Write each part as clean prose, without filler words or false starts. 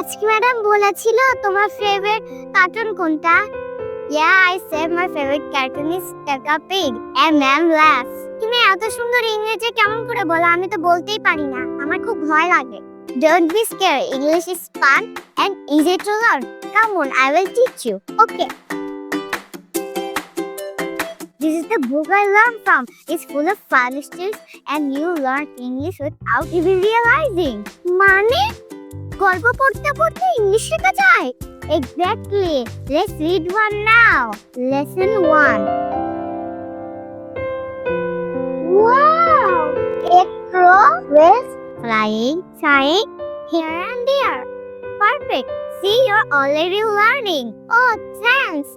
আজকে ম্যাডাম বলেছিল তোমার ফেভারিট কার্টুন কোনটা? Yeah, I said my favorite cartoon is Peppa Pig and Ma'am laughs. তুমি এত সুন্দর ইংরেজি কেমন করে বলো? আমি তো বলতেই পারি না, আমার খুব ভয় লাগে। Don't be scared. English is fun and easy to learn. Come on, I will teach you. Okay. This is the book I learned from. It's full of fun stories and you learn English without even realizing. মানে গল্প পড়তে পড়তে English শেখা যায়? Exactly. Let's read one now. Lesson 1. Wow! A crow was flying here and there. Perfect. See, you're already learning. Oh, thanks.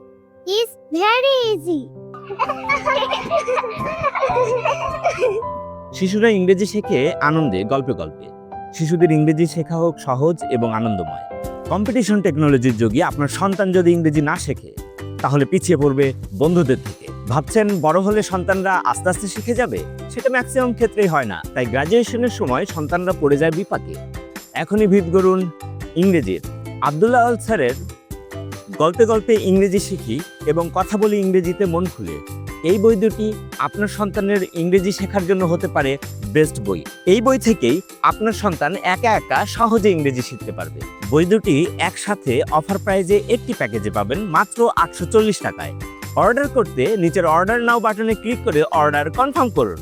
It's very easy. শিশুরা ইংরেজি শেখে আনন্দে, গল্পে গল্পে। শিশুদের ইংরেজি শেখা হোক সহজ এবং আনন্দময়। কম্পিটিশন টেকনোলজির যুগে আপনার সন্তান যদি ইংরেজি না শেখে তাহলে পিছিয়ে পড়বে বন্ধুদের থেকে। ভাবছেন বড় হলে সন্তানরা আস্তে আস্তে শিখে যাবে? সেটা ম্যাক্সিমাম ক্ষেত্রেই হয় না। তাই গ্র্যাজুয়েশনের সময় সন্তানরা পড়ে যায় বিপাকে। এখনই ভিত গড়ুন ইংরেজির। আব্দুল্লাহ আল স্যারের গল্পে গল্পে ইংরেজি শিখি এবং কথা বলি ইংরেজিতে মন খুলে, এই বই দুটি আপনার সন্তানের ইংরেজি শেখার জন্য হতে পারে বেস্ট বই। এই বই থেকেই আপনার সন্তান একা একা সহজে ইংরেজি শিখতে পারবে। বই দুটি একসাথে অফার প্রাইজে একটি প্যাকেজে পাবেন মাত্র 840 টাকায়। অর্ডার করতে নিচের অর্ডার নাও বাটনে ক্লিক করে অর্ডার কনফার্ম করুন।